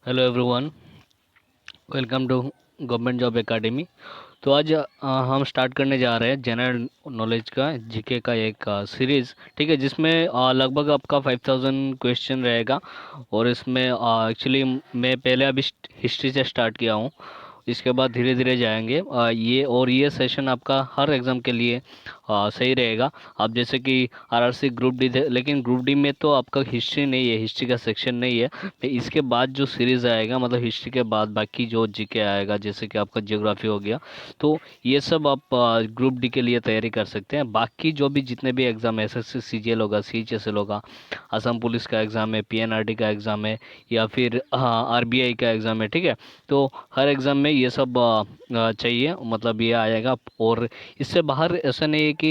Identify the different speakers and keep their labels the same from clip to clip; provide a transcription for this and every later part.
Speaker 1: Hello everyone, welcome to government job academy. तो आज हम स्टार्ट करने जा रहे हैं जनरल नॉलेज का जीके का एक सीरीज़। ठीक है, जिसमें लगभग आपका 5000 क्वेश्चन रहेगा। और इसमें एक्चुअली मैं पहले अभी हिस्ट्री से स्टार्ट किया हूँ। इसके बाद धीरे धीरे जाएंगे ये सेशन आपका हर एग्ज़ाम के लिए सही रहेगा। आप जैसे कि आरआरसी ग्रुप डी थे, लेकिन ग्रुप डी में तो आपका हिस्ट्री नहीं है, हिस्ट्री का सेक्शन नहीं है। तो इसके बाद जो सीरीज़ आएगा, मतलब हिस्ट्री के बाद बाकी जो जीके आएगा, जैसे कि आपका ज्योग्राफी हो गया, तो ये सब आप ग्रुप डी के लिए तैयारी कर सकते हैं। बाकी जो भी जितने भी एग्ज़ाम एसएससी सीजीएल होगा, सीएचएसएल होगा, असम पुलिस का एग्ज़ाम है, पीएनआरटी का एग्ज़ाम है, या फिर आरबीआई का एग्ज़ाम है। ठीक है, तो हर एग्ज़ाम में ये सब चाहिए, मतलब ये आएगा। और इससे बाहर ऐसा नहीं है कि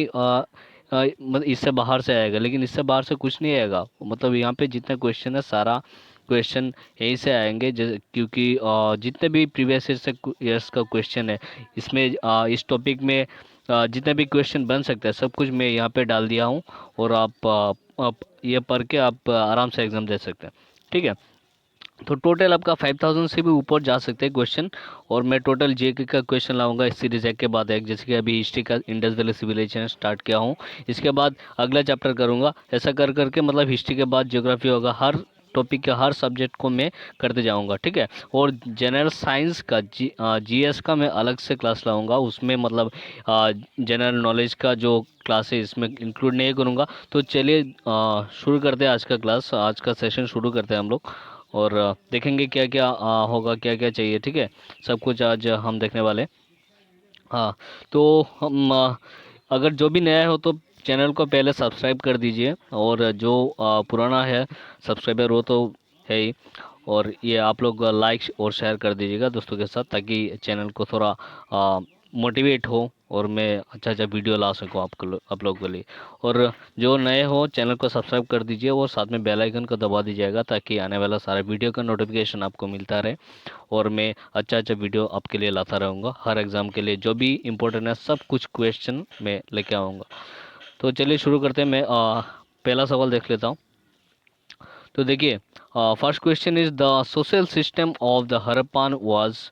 Speaker 1: मतलब इससे बाहर से आएगा, लेकिन इससे बाहर से कुछ नहीं आएगा। मतलब यहाँ पे जितने क्वेश्चन है, सारा क्वेश्चन यहीं से आएंगे, क्योंकि जितने भी प्रीवियस ईयर से ईयर्स का क्वेश्चन है, इसमें इस टॉपिक में जितने भी क्वेश्चन बन सकते हैं, सब कुछ मैं यहाँ पे डाल दिया हूँ। और आप ये पढ़ के आप आराम से एग्ज़ाम दे सकते हैं। ठीक है, तो टोटल आपका 5000 से भी ऊपर जा सकते हैं क्वेश्चन। और मैं टोटल जीके का क्वेश्चन लाऊंगा इस सीरीज एक के बाद एक। जैसे कि अभी हिस्ट्री का इंडस वैली सिविलाइजेशन स्टार्ट किया हूँ, इसके बाद अगला चैप्टर करूँगा। ऐसा कर करके मतलब हिस्ट्री के बाद ज्योग्राफी होगा। हर टॉपिक का, हर सब्जेक्ट को मैं करते जाऊंगा। ठीक है, और जनरल साइंस का जीएस का मैं अलग से क्लास लाऊंगा। उसमें मतलब जनरल नॉलेज का जो क्लास है, इसमें इंक्लूड नहीं करूँगा। तो चलिए शुरू करते हैं आज का क्लास, आज का सेशन शुरू करते हैं हम लोग। और देखेंगे क्या क्या होगा, क्या क्या चाहिए। ठीक है, सब कुछ आज हम देखने वाले हैं। हाँ, तो हम अगर जो भी नया हो तो चैनल को पहले सब्सक्राइब कर दीजिए। और जो पुराना है सब्सक्राइबर, वो तो है ही। और ये आप लोग लाइक और शेयर कर दीजिएगा दोस्तों के साथ, ताकि चैनल को थोड़ा मोटिवेट हो और मैं अच्छा अच्छा वीडियो ला सकूँ आप लोगों के लिए। और जो नए हो चैनल को सब्सक्राइब कर दीजिए, और साथ में बेल आइकन को दबा दीजिएगा, ताकि आने वाला सारा वीडियो का नोटिफिकेशन आपको मिलता रहे। और मैं अच्छा अच्छा वीडियो आपके लिए लाता रहूँगा। हर एग्ज़ाम के लिए जो भी इम्पोर्टेंट है, सब कुछ क्वेश्चन मैं लेके आऊँगा। तो चलिए शुरू करते हैं। मैं पहला सवाल देख लेता हूँ। तो देखिए, first question is the social system of the Harappan was.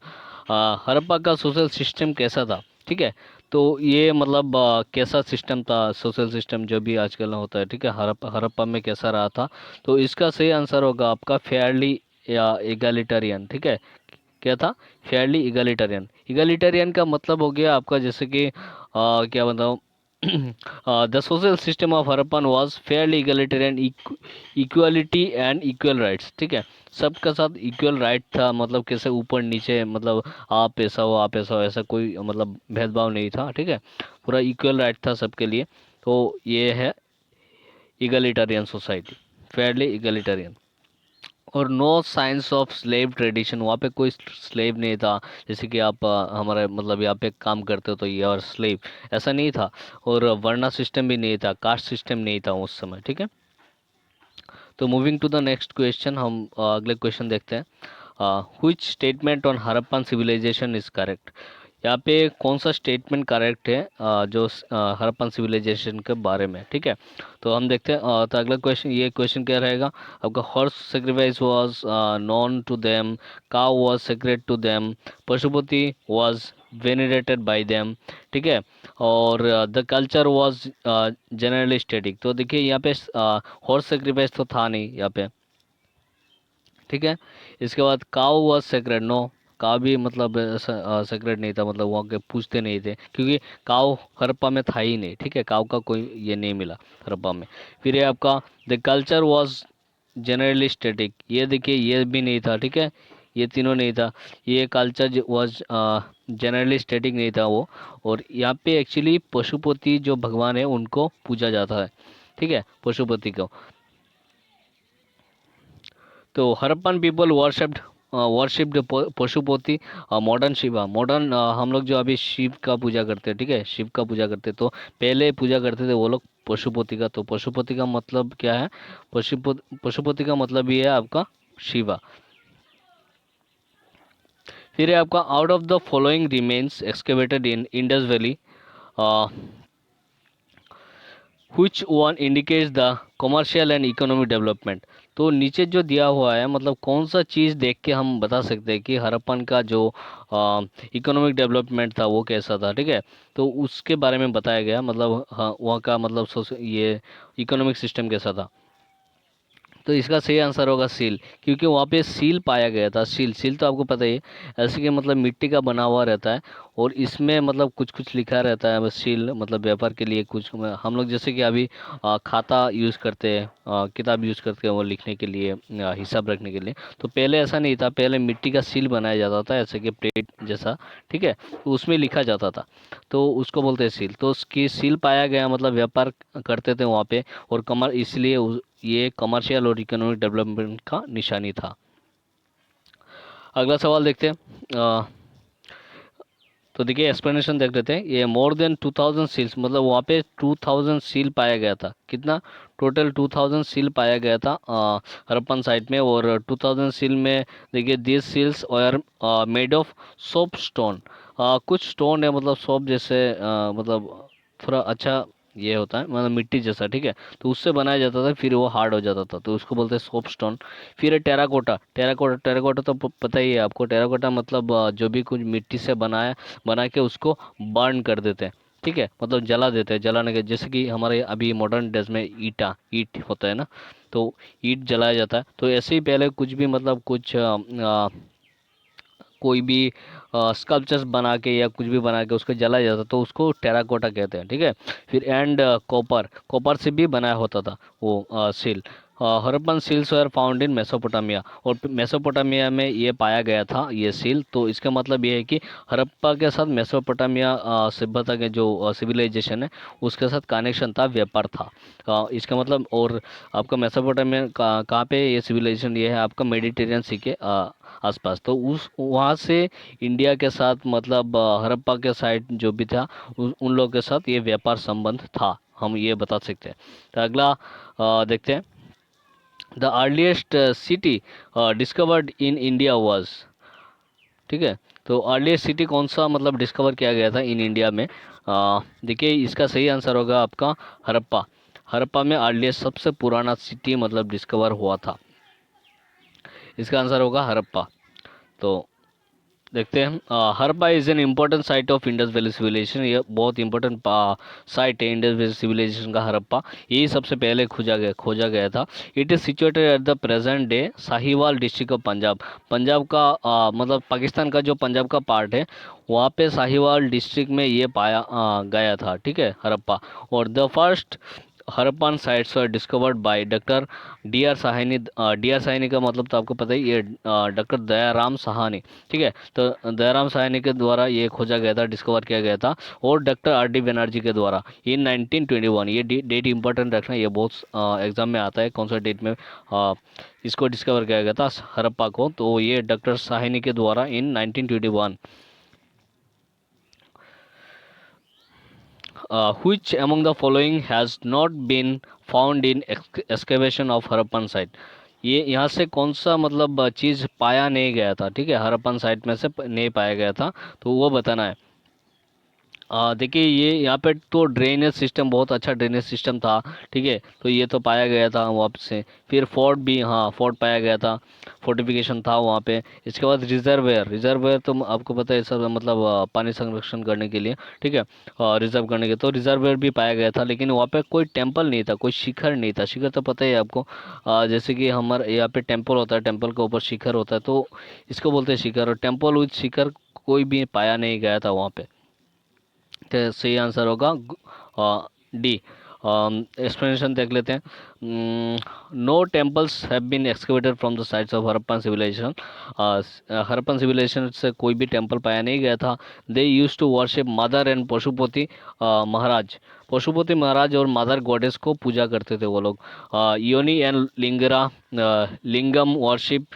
Speaker 1: Harappa का सोशल सिस्टम कैसा था? ठीक है, तो ये मतलब कैसा सिस्टम था, सोशल सिस्टम जो भी आजकल होता है। ठीक है, हड़प्पा में कैसा रहा था? तो इसका सही आंसर होगा आपका फेयरली या इगैलिटेरियन। ठीक है, क्या था? Fairlie egalitarian. इगैलिटेरियन का मतलब हो गया आपका, जैसे कि क्या बताऊँ, the social system of Harappan was Fairlie egalitarian, equality and equal rights. ठीक है, सबका साथ इक्वल राइट था, मतलब कैसे ऊपर नीचे, मतलब आप ऐसा हो आप ऐसा हो, ऐसा कोई मतलब भेदभाव नहीं था। ठीक है, पूरा इक्वल राइट था सबके लिए। तो ये है इगैलिटेरियन सोसाइटी, फेयरली इगैलिटेरियन। और no science of slave tradition, वहाँ पे कोई स्लेव नहीं था। जैसे कि आप हमारे मतलब यहाँ पे काम करते हो तो ये और स्लेव, ऐसा नहीं था। और वर्णा सिस्टम भी नहीं था, कास्ट सिस्टम नहीं था उस समय। ठीक है, तो moving to the next question, हम अगले क्वेश्चन देखते हैं। Which statement on Harappan civilisation is correct? यहाँ पे कौन सा स्टेटमेंट करेक्ट है जो हड़प्पन सिविलाइजेशन के बारे में? ठीक है, तो हम देखते हैं। तो अगला क्वेश्चन, ये क्वेश्चन क्या रहेगा आपका? Horse sacrifice was known to them, cow was sacred to them, Pashupati was venerated by them. ठीक है, और the culture was generally static. तो देखिए यहाँ पे हॉर्स सेक्रीफाइस तो था नहीं यहाँ पे। ठीक है, इसके बाद cow was sacred, no, cow भी मतलब सेक्रेट नहीं था, मतलब वहाँ के पूछते नहीं थे, क्योंकि काउ हड़प्पा में था ही नहीं। ठीक है, काउ का कोई ये नहीं मिला हड़प्पा में। फिर ये आपका the culture was generally static, ये देखिए ये भी नहीं था। ठीक है, ये तीनों नहीं था। ये कल्चर वाज जनरली स्टैटिक नहीं था वो। और यहाँ पे एक्चुअली पशुपति जो भगवान है उनको पूजा जाता है। ठीक है, पशुपति को। तो Harappan people worshipped Pashupati, modern Shiva, modern हम लोग जो अभी शिव का पूजा करते हैं। ठीक है, शिव का पूजा करते हैं, तो पहले पूजा करते थे वो लोग पशुपति का। तो पशुपति का मतलब क्या है? पशुपति का मतलब ये है आपका शिवा। फिर है आपका out of the following remains excavated in Indus valley, which one indicates the commercial and economic development? तो नीचे जो दिया हुआ है मतलब कौन सा चीज़ देख के हम बता सकते हैं कि हड़प्पन का जो इकोनॉमिक डेवलपमेंट था वो कैसा था, ठीक है। तो उसके बारे में बताया गया, मतलब हाँ वहाँ का मतलब ये इकोनॉमिक सिस्टम कैसा था। तो इसका सही आंसर होगा सील, क्योंकि वहाँ पे सील पाया गया था। सील सील तो आपको पता ही है, ऐसे कि मतलब मिट्टी का बना हुआ रहता है और इसमें मतलब कुछ कुछ लिखा रहता है। बस सील मतलब व्यापार के लिए कुछ हम लोग जैसे कि अभी खाता यूज़ करते हैं, किताब यूज़ करते हैं वो लिखने के लिए, हिसाब रखने के लिए। तो पहले ऐसा नहीं था, पहले मिट्टी का सील बनाया जाता था ऐसे कि प्लेट जैसा, ठीक है। तो उसमें लिखा जाता था, तो उसको बोलते हैं सील। तो उसकी सील पाया गया मतलब व्यापार करते थे वहाँ पे, और कमर इसलिए ये कमर्शियल और इकोनॉमिक डेवलपमेंट का निशानी था। अगला सवाल देखते हैं। तो देखिए एक्सप्लेनेशन देख लेते हैं। ये मोर देन 2000 सील्स, मतलब वहाँ पे 2000 सील पाया गया था। कितना? टोटल 2000 सील पाया गया था हड़प्पन साइट में। और 2000 सील में देखिए this seals are made of soap stone. कुछ स्टोन है मतलब सोप जैसे, मतलब थोड़ा अच्छा ये होता है मतलब मिट्टी जैसा, ठीक है। तो उससे बनाया जाता था, फिर वो हार्ड हो जाता था, तो उसको बोलते हैं सोप स्टोन। फिर है टेराकोटा। टेराकोटा टेराकोटा तो पता ही है आपको। टेराकोटा मतलब जो भी कुछ मिट्टी से बना के उसको बर्न कर देते हैं, ठीक है, मतलब जला देते हैं। जलाने के जैसे कि हमारे अभी मॉडर्न डेज में ईट होता है ना, तो ईट जलाया जाता है। तो ऐसे ही पहले कुछ भी मतलब कुछ कोई भी स्कल्पचर्स बना के या कुछ भी बना के उसको जलाया जाता, तो उसको टेराकोटा कहते हैं, ठीक है। फिर एंड कॉपर, कॉपर से भी बनाया होता था वो seal. Harappan seals were found in Mesopotamia, और मेसोपोटामिया में ये पाया गया था ये सील। तो इसका मतलब ये है कि हड़प्पा के साथ मेसोपोटामिया सभ्यता के जो सिविलाइजेशन है उसके साथ कनेक्शन था, व्यापार था। इसका मतलब, और आपका मेसोपोटामिया कहाँ पे ये सिविलाइजेशन, ये है आपका मेडिटेरियन सी के आसपास। तो उस वहाँ से इंडिया के साथ मतलब हड़प्पा के साइड जो भी था उन लोगों के साथ ये व्यापार संबंध था, हम ये बता सकते हैं। तो अगला देखते हैं। The earliest city discovered in India was, ठीक है। तो अर्लीस्ट सिटी कौन सा मतलब डिस्कवर किया गया था इन इंडिया में? देखिए इसका सही आंसर होगा आपका हड़प्पा। हड़प्पा में अर्लीस्ट सबसे पुराना सिटी मतलब डिस्कवर हुआ था, इसका आंसर होगा हड़प्पा। तो देखते हैं। Harappa is an important site of Indus valley civilisation. ये बहुत इंपॉर्टेंट साइट है इंडस वैली सिविलाइजेशन का, हड़प्पा। यही सबसे पहले खोजा गया था। It is situated at the present day Sahiwal district of Punjab. Punjab का मतलब पाकिस्तान का जो पंजाब का पार्ट है, वहाँ पे साहिवाल डिस्ट्रिक्ट में ये पाया गया था, ठीक है, हड़प्पा। और the first Harappan sites were discovered by doctor D R Sahni. D R Sahni का मतलब तो आपको पता ही, ये डॉक्टर दयाराम साहनी, ठीक है। तो दयाराम साहनी के द्वारा ये खोजा गया था, डिस्कवर किया गया था। और डॉक्टर आर डी बनर्जी के द्वारा इन 1921। ये डेट इंपॉर्टेंट रखना, ये बहुत एग्जाम में आता है, कौन सा डेट में इसको डिस्कवर किया गया था हड़प्पा को। तो ये डॉक्टर साहनी के द्वारा इन 1921। Which among the following has not been found in excavation of Harappan site? ये यहाँ से कौन सा मतलब चीज़ पाया नहीं गया था, ठीक है, हड़प्पन साइट में से नहीं पाया गया था, तो वो बताना है। देखिए ये यहाँ पे तो ड्रेनेज सिस्टम, बहुत अच्छा ड्रेनेज सिस्टम था, ठीक है। तो ये तो पाया गया था वहाँ से। फिर फोर्ट भी, हाँ फोर्ट पाया गया था, फोर्टिफिकेशन था वहाँ पे। इसके बाद रिजर्वेयर, रिजर्वेयर तो आपको पता है सब मतलब पानी संरक्षण करने के लिए, ठीक है, रिजर्व करने के, तो रिजर्वेयर भी पाया गया था। लेकिन वहाँ पे कोई टेम्पल नहीं था, कोई शिखर नहीं था। शिखर तो पता ही है आपको, जैसे कि हमारे यहाँ पे टेम्पल होता है, टेम्पल के ऊपर शिखर होता है, तो इसको बोलते हैं शिखर। और टेम्पल विथ शिखर कोई भी पाया नहीं गया था वहाँ पे। तो सही आंसर होगा डी। एक्सप्लेनेशन देख लेते हैं। No temples have been excavated from the sites of Harappan civilisation. Harappan civilisation से कोई भी टेम्पल पाया नहीं गया था। They use to worship mother and Pashupati Maharaj. Pashupati Maharaj और मदर गॉडेस को पूजा करते थे वो लोग। Yoni and lingam worship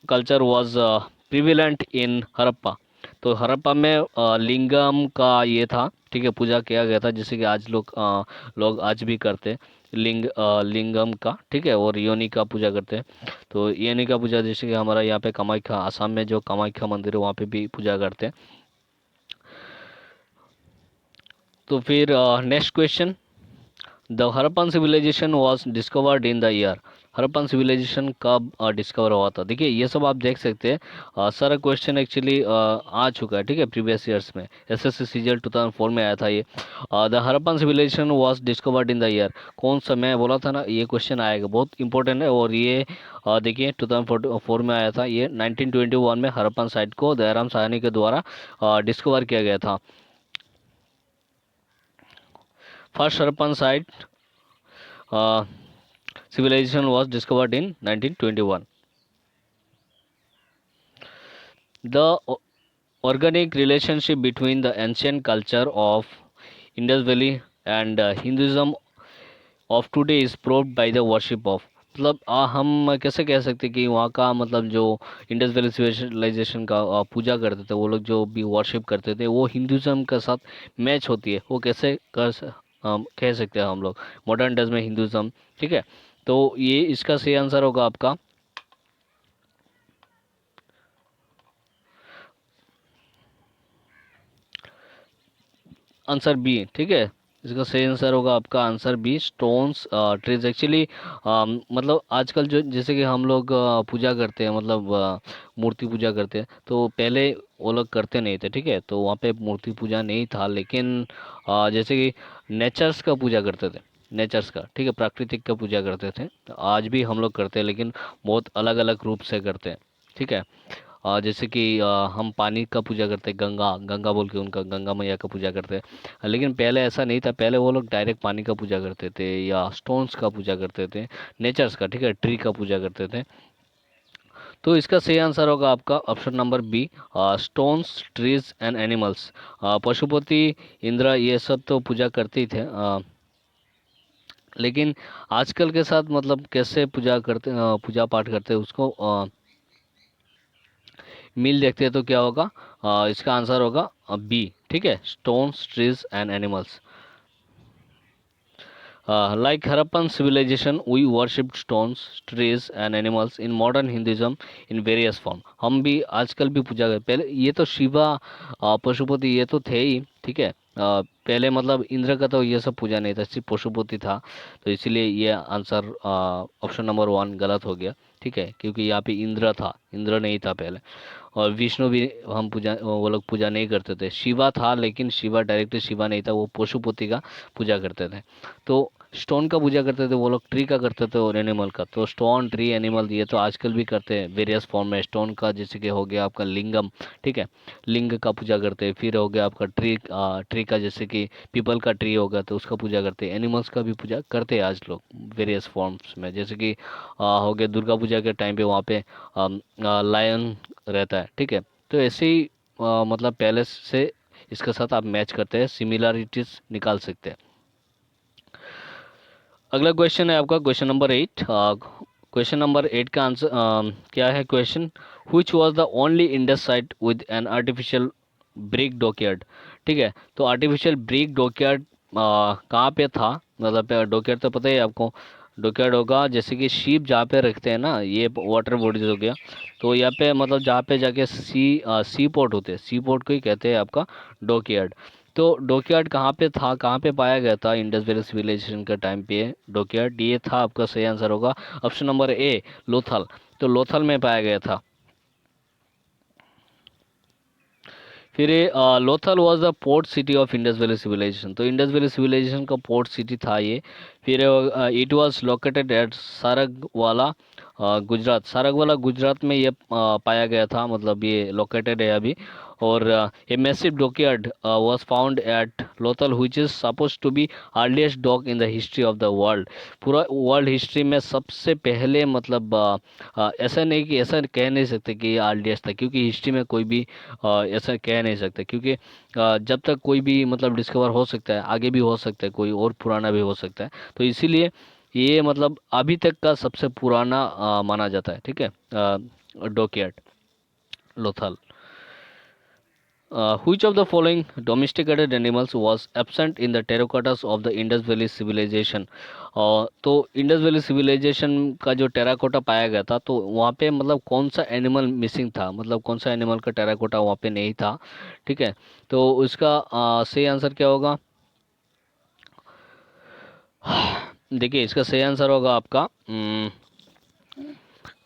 Speaker 1: culture was prevalent in Harappa. तो हड़प्पा में लिंगम का ये था, ठीक है, पूजा किया गया था, जैसे कि आज लोग आज भी करते हैं लिंगम का, ठीक है। और योनि का पूजा करते हैं। तो योनि का पूजा जैसे कि हमारा यहाँ पे कामाख्या, आसाम में जो कामाख्या मंदिर है वहाँ पे भी पूजा करते हैं। तो फिर next question. The Harappan civilisation was discovered in the year. Harappan civilisation कब डिस्कवर हुआ था। देखिए ये सब आप देख सकते हैं, सारा क्वेश्चन एक्चुअली आ चुका है, ठीक है, प्रीवियस ईयर्स में। एसएससी सीजीएल 2004 में आया था ये। The Harappan civilisation was discovered in the year, कौन सा, मैं बोला था ना ये क्वेश्चन आएगा, बहुत इंपॉर्टेंट है। और ये देखिए 2004 में आया था ये। 1921 में हड़प्पन साइट को दयाराम साहनी के द्वारा डिस्कवर किया गया था। First Harappan site civilization was discovered in 1921. The organic relationship between the ancient culture of Indus Valley and Hinduism of today is proved by the worship of, मतलब हम कैसे कह सकते हैं कि वहाँ का मतलब जो इंडस वैली सिविलाइजेशन का पूजा करते थे वो लोग, जो भी वर्शिप करते थे, वो हिंदुज़म के साथ मैच होती है। वो कैसे कह सकते हैं हम लोग मॉडर्न डेज में हिंदुज़म, ठीक है। तो ये इसका सही आंसर होगा आपका आंसर बी, ठीक है। इसका सही आंसर होगा आपका answer B, stones trees. Actually मतलब आजकल जो जैसे कि हम लोग पूजा करते हैं, मतलब मूर्ति पूजा करते हैं, तो पहले वो लोग करते नहीं थे, ठीक है। तो वहाँ पे मूर्ति पूजा नहीं था, लेकिन जैसे कि नेचर्स का पूजा करते थे, नेचर्स का, ठीक है, प्राकृतिक का पूजा करते थे। आज भी हम लोग करते हैं, लेकिन बहुत अलग अलग रूप से करते हैं, ठीक है। जैसे कि हम पानी का पूजा करते हैं, गंगा गंगा बोल के उनका गंगा मैया का पूजा करते हैं। लेकिन पहले ऐसा नहीं था, पहले वो लोग डायरेक्ट पानी का पूजा करते थे या स्टोन्स का पूजा करते थे, नेचर्स का, ठीक है, ट्री का पूजा करते थे। तो इसका सही आंसर होगा आपका option number B, stones trees and animals. Pashupati, Indra, ये सब तो पूजा करते ही थे, लेकिन आजकल के साथ मतलब कैसे पूजा करते, पूजा पाठ करते हैं उसको मील देखते हैं, तो क्या होगा, इसका आंसर होगा बी, ठीक है, stones trees and animals. Like Harappan civilization, we worshipped stones, trees and animals in modern Hinduism in various form. हम भी आजकल भी पूजा करते, पहले ये तो शिवा पशुपति ये तो थे ही, ठीक है। पहले मतलब इंद्र का तो ये सब पूजा नहीं था, सिर्फ पशुपति था। तो इसीलिए ये आंसर ऑप्शन नंबर 1 गलत हो गया, ठीक है, क्योंकि यहाँ पे इंद्र था, इंद्र नहीं था पहले। और विष्णु भी हम पूजा, वो लोग पूजा नहीं करते थे। शिवा था, लेकिन शिवा डायरेक्टली शिवा नहीं था, वो पशुपति का पूजा करते थे। तो स्टोन का पूजा करते थे वो लोग, ट्री का करते थे और एनिमल का। तो स्टोन ट्री एनिमल ये तो आजकल भी करते हैं वेरियस फॉर्म में। स्टोन का जैसे कि हो गया आपका लिंगम, ठीक है, लिंग का पूजा करते हैं। फिर हो गया आपका ट्री, ट्री का जैसे कि पीपल का ट्री होगा तो उसका पूजा करते हैं। एनिमल्स का भी पूजा करते हैं आज लोग वेरियस फॉर्म्स में, जैसे कि हो गया दुर्गा पूजा के टाइम पे वहाँ पे लायन रहता है, ठीक है। तो ऐसे ही मतलब पहले से इसके साथ आप मैच करते हैं, सिमिलरिटीज निकाल सकते हैं। अगला क्वेश्चन है आपका क्वेश्चन नंबर 8। क्वेश्चन नंबर 8 का आंसर क्या है question, which was the only Indus site with an artificial brick dockyard, ठीक है। तो आर्टिफिशियल ब्रिक डॉकयार्ड कहाँ पे था, मतलब डॉकयार्ड तो पता ही है आपको, डॉकयार्ड होगा जैसे कि शिप जहाँ पे रखते हैं ना, ये वाटर बॉडीज हो गया। तो यहाँ पे मतलब जहाँ पे जाके सी पोर्ट होते हैं, सी पोर्ट को ही कहते हैं आपका डॉकयार्ड। तो डॉकयार्ड कहाँ पे था, कहाँ पे पाया गया था इंडस वैली सिविलाइजेशन के टाइम पे डॉकयार्ड, ये था आपका सही आंसर होगा ऑप्शन नंबर ए, लोथल। तो लोथल में पाया गया था। फिर ये Lothal was the port city of Indus valley civilisation, तो इंडस वैली सिविलाइजेशन का पोर्ट सिटी था ये। फिर it was located at Saragwala, Gujarat. Saragwala Gujarat में ये पाया गया था, मतलब ये लोकेटेड है अभी। और a massive dockyard was found at Lothal which is suppose to be earliest dock in the history of the world. पूरा वर्ल्ड हिस्ट्री में सबसे पहले, मतलब ऐसा नहीं कि ऐसा कह नहीं सकते कि ये अर्लीस्ट था, क्योंकि हिस्ट्री में कोई भी ऐसा कह नहीं सकते, क्योंकि जब तक कोई भी मतलब डिस्कवर हो सकता है, आगे भी हो सकता है, कोई और पुराना भी हो सकता है। तो इसीलिए ये मतलब अभी तक का सबसे पुराना माना जाता है, ठीक है, dockyard Lothal. Which of the following domesticated animals was absent in the terracottas of the Indus Valley civilization? तो इंडस वैली सिविलाइजेशन का जो टेराकोटा पाया गया था, तो वहाँ पे मतलब कौन सा एनिमल मिसिंग था, मतलब कौन सा एनिमल का टेराकोटा वहाँ पे नहीं था, ठीक है। तो उसका सही आंसर क्या होगा, देखिए इसका सही आंसर होगा आपका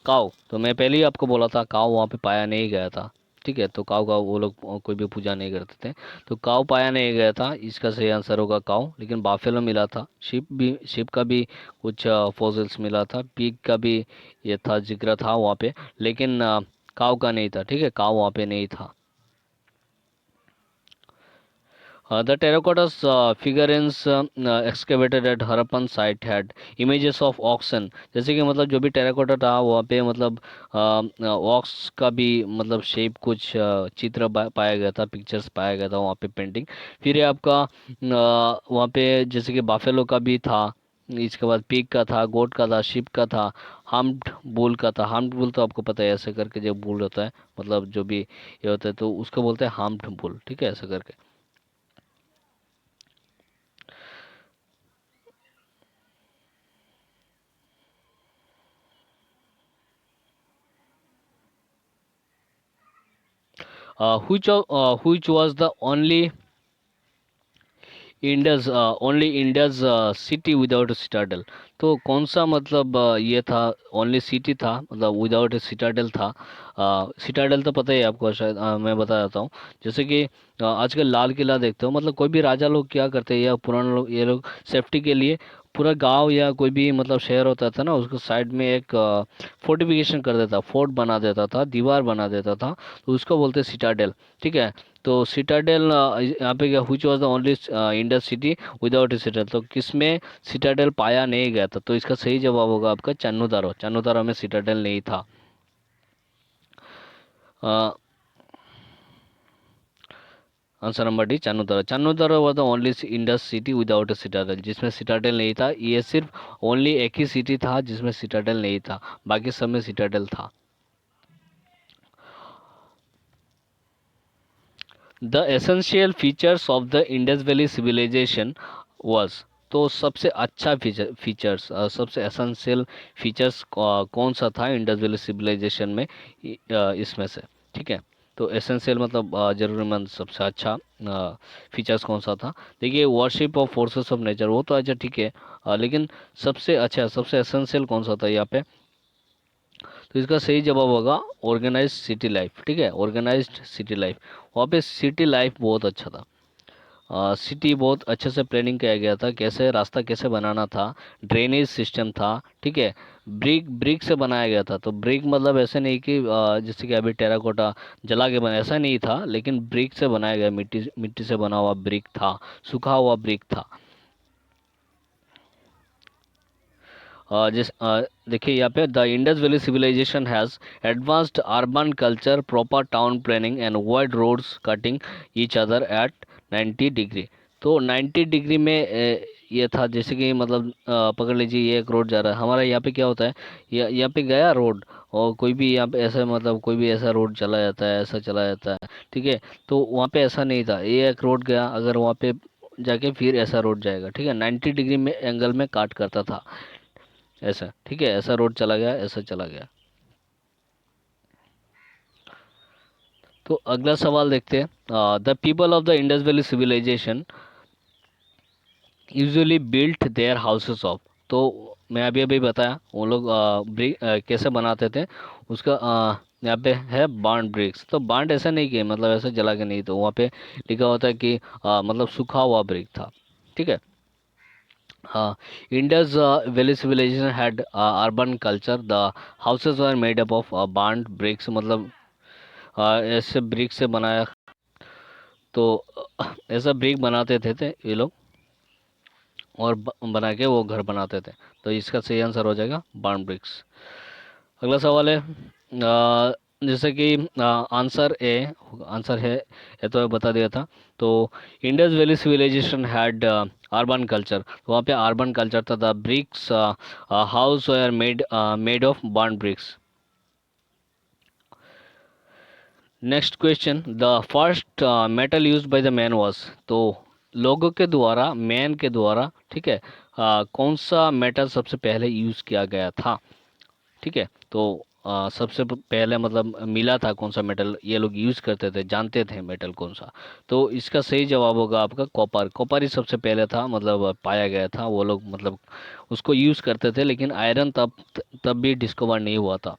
Speaker 1: काऊ, तो मैं पहले ही आपको बोला था काऊ वहाँ पे पाया नहीं गया था। ठीक है, तो काऊ का वो लोग कोई भी पूजा नहीं करते थे, तो काऊ पाया नहीं गया था, इसका सही आंसर होगा काऊ। लेकिन बाफेलो मिला था, शिप का भी कुछ फॉसिल्स मिला था, पीक का भी ये था, जिक्र था वहाँ पे, लेकिन काऊ का नहीं था। ठीक है, काऊ वहाँ पे नहीं था। The terracotta figurines excavated at Harappan site had images of oxen। जैसे कि मतलब जो भी टेराकोटा था वहाँ पे मतलब ऑक्स का भी मतलब शेप कुछ चित्र पाया गया था, पिक्चर्स पाया गया था वहाँ पे, पेंटिंग। फिर ये आपका वहाँ पे जैसे कि बाफेलो का भी था, इसके बाद पिग का था, गोट का था, शिप का था, हम्प्ड बुल का था। हम्प्ड बुल तो आपको पता है, ऐसे करके जो बुल होता है, मतलब जो भी ये होता है तो उसको बोलते हैं हम्प्ड बुल। ठीक है, ऐसे करके। which was the only India's city without a citadel। तो कौन सा मतलब ये था, ओनली सिटी था मतलब विदाउट ए सिटाडेल था। सिटाडेल तो पता ही है आपको शायद, मैं बता देता हूँ। जैसे कि आजकल लाल किला देखते हो, मतलब कोई भी राजा लोग क्या करते हैं या पुराने लोग, ये लोग सेफ्टी के लिए पूरा गांव या कोई भी मतलब शहर होता था ना, उसको साइड में एक फोर्टिफिकेशन कर देता, फोर्ट बना देता था, दीवार बना देता था, तो उसको बोलते सिटाडेल। ठीक है, तो सिटाडेल यहाँ पे क्या, हुच was the only Indus city without a Citadel, तो किसमें सिटाडेल पाया नहीं गया था, तो इसका सही जवाब होगा आपका चन्नूदारो। चन्नूदारो में सिटाडेल नहीं था। Answer number D, Chanhudaro. Chanhudaro was the only Indus city without a citadel, जिसमें सिटाडेल नहीं था। ये सिर्फ ओनली एक ही सिटी था जिसमें सिटाडेल नहीं था, बाकी सब में सिटाडेल था। The essential features of the Indus valley civilization was, तो सबसे अच्छा फीचर्स सबसे एसेंशियल फीचर्स कौन सा था इंडस वैली सिविलाइजेशन में, इसमें से। ठीक है, तो एसेंशियल मतलब जरूरतमंद, सबसे अच्छा फीचर्स कौन सा था। देखिए, worship of forces of nature, वो तो अच्छा ठीक है, लेकिन सबसे अच्छा, सबसे एसेंशियल कौन सा था यहाँ पे, तो इसका सही जवाब होगा ऑर्गेनाइज सिटी लाइफ। ठीक है, ऑर्गेनाइज्ड सिटी लाइफ, वहाँ पे सिटी लाइफ बहुत अच्छा था। सिटी बहुत अच्छे से प्लानिंग किया गया था, कैसे रास्ता कैसे बनाना था, ड्रेनेज सिस्टम था। ठीक है, ब्रिक ब्रिक से बनाया गया था, तो ब्रिक मतलब ऐसे नहीं कि जैसे कि अभी टेराकोटा जला के बना, ऐसा नहीं था, लेकिन ब्रिक से बनाया गया, मिट्टी मिट्टी से बना हुआ ब्रिक था, सूखा हुआ ब्रिक था। जिस देखिए यहाँ पे, the Indus valley civilization has advanced urban culture, proper town planning and wide roads cutting each other at 90 degree. तो 90 डिग्री में ये था, जैसे कि मतलब पकड़ लीजिए, ये एक रोड जा रहा है हमारा, यहाँ पे क्या होता है, यहाँ पे गया रोड, और कोई भी यहाँ पे ऐसा मतलब कोई भी ऐसा रोड चला जाता है, ऐसा चला जाता है। ठीक है, तो वहाँ पे ऐसा नहीं था, ये एक रोड गया, अगर वहाँ पे जाके फिर ऐसा रोड जाएगा। ठीक है, 90 डिग्री में एंगल में काट करता था ऐसा। ठीक है, ऐसा रोड चला गया, ऐसा चला गया। तो अगला सवाल देखते हैं। The people of the Indus valley civilization usually built their houses of, तो मैं अभी अभी बताया वो लोग ब्रिक कैसे बनाते थे उसका, यहाँ पे है बार्न ब्रिक्स। तो बार्न ऐसा नहीं किया, मतलब ऐसा जला के नहीं, तो वहाँ पे लिखा होता है कि मतलब सूखा हुआ ब्रिक था। ठीक है, हाँ, Indus valley civilisation had urban culture, the houses were made up of burnt bricks, मतलब ऐसे ब्रिक से बनाया, तो ऐसा ब्रिक बनाते थे ये लोग, और बना के वो घर बनाते थे, तो इसका सही आंसर हो जाएगा बार्न ब्रिक्स। अगला सवाल है, जैसे कि आंसर है, ये तो बता दिया था। तो Indus valley civilisation had urban culture, वहाँ पे अर्बन कल्चर था, the bricks house were made of burnt bricks. Next question, the first metal use by the man was, तो लोगों के द्वारा, मैन के द्वारा, ठीक है, कौन सा मेटल सबसे पहले यूज किया गया था। ठीक है, तो सबसे पहले मतलब मिला था कौन सा मेटल, ये लोग यूज करते थे, जानते थे मेटल कौन सा, तो इसका सही जवाब होगा आपका कॉपर। कॉपर ही सबसे पहले था, मतलब पाया गया था, वो लोग मतलब उसको यूज करते थे, लेकिन आयरन तब तब भी डिस्कवर नहीं हुआ था।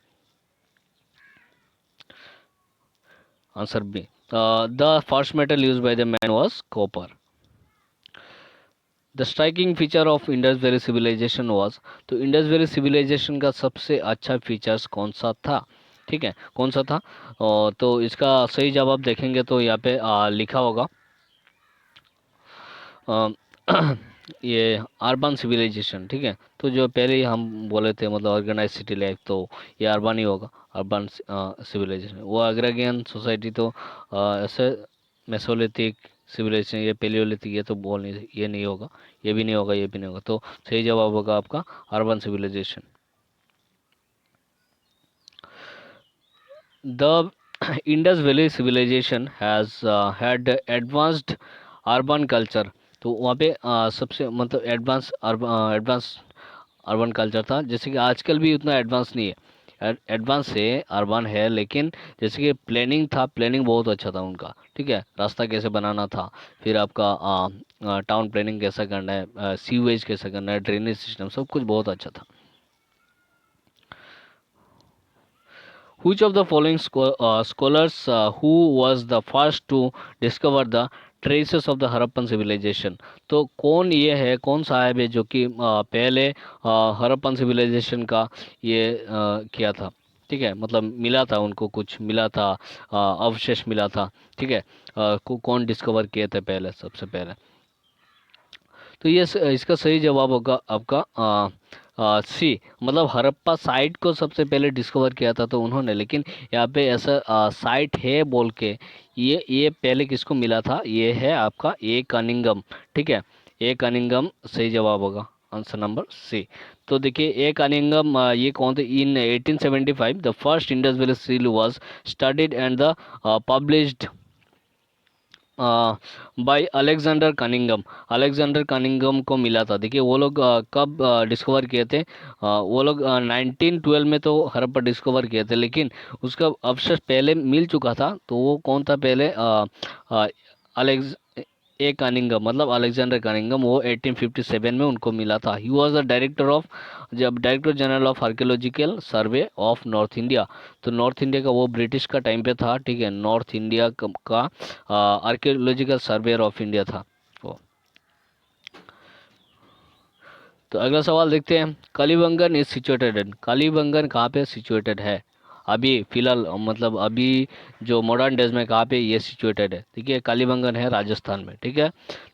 Speaker 1: Answer B. The first metal use by the man was copper. The striking feature of Indus valley civilization was, तो इंडस वैली सिविलाइजेशन का सबसे अच्छा फीचर्स कौन सा था, ठीक है, कौन सा था। तो इसका सही जवाब देखेंगे तो यहाँ पे लिखा होगा अ, ये अर्बन सिविलाइजेशन, ठीक है। तो जो पहले ही हम बोले थे मतलब ऑर्गेनाइज सिटी लाइफ, तो ये अर्बन ही होगा, अर्बन सिविलाइजेशन। वो अग्रगियन सोसाइटी तो ऐसे मेसोलिथिक सिविलाइजेशन, ये पेलियोलिथिक, ये तो बोल नहीं, ये नहीं होगा, ये भी नहीं होगा, ये भी नहीं होगा। तो सही जवाब होगा आपका urban civilization. The Indus Valley civilization has had advanced urban culture। तो वहाँ पे सबसे मतलब एडवांस अर्बन कल्चर था, जैसे कि आजकल भी उतना एडवांस नहीं है, एडवांस है, अर्बन है, लेकिन जैसे कि प्लानिंग था, प्लानिंग बहुत अच्छा था उनका, ठीक है। रास्ता कैसे बनाना था, फिर आपका टाउन प्लानिंग कैसा करना है, सीवेज कैसा करना है, ड्रेनेज सिस्टम, सब कुछ बहुत अच्छा था। Which of the following scholars who was the first to discover the traces of the Harappan civilization? तो कौन ये है, कौन साहब है जो कि पहले हड़प्पन सिविलाइजेशन का ये किया था, ठीक है, मतलब मिला था, उनको कुछ मिला था, अवशेष मिला था, ठीक है। कौन डिस्कवर किए थे पहले, सबसे पहले। तो ये इसका सही जवाब होगा आपका सी, मतलब हड़प्पा साइट को सबसे पहले डिस्कवर किया था तो उन्होंने, लेकिन यहाँ पे ऐसा साइट है बोल के, ये पहले किसको मिला था, ये है आपका ए कनिंगम, ठीक है। ए कनिंगम सही जवाब होगा, आंसर नंबर सी। तो देखिए ए कनिंगम ये कौन थे, इन 1875 the first Indus valley seal was studied and the published by Alexander Cunningham. Alexander Cunningham को मिला था। देखिए वो लोग कब डिस्कवर किए थे, वो लोग 1912 में तो हड़प्पा डिस्कवर किए थे, लेकिन उसका अवशेष पहले मिल चुका था। तो वो कौन था पहले, अलेक्स ए कनिंगम, मतलब अलेक्जेंडर कनिंगम, वो 1857 में उनको मिला था। He was the director of, जब director general of archaeological survey of north India. तो नॉर्थ इंडिया का वो ब्रिटिश का टाइम पे था, ठीक है, नॉर्थ इंडिया का आर्कियोलॉजिकल सर्वेयर ऑफ इंडिया था वो। तो अगला सवाल देखते हैं, कलिबंगन इज सिचुएटेड इन, कलिबंगन कहाँ पे सिचुएटेड है अभी फिलहाल, मतलब अभी जो मॉडर्न डेज में कहाँ पे ये सिचुएटेड है। देखिए कलिबंगन है राजस्थान में, ठीक है।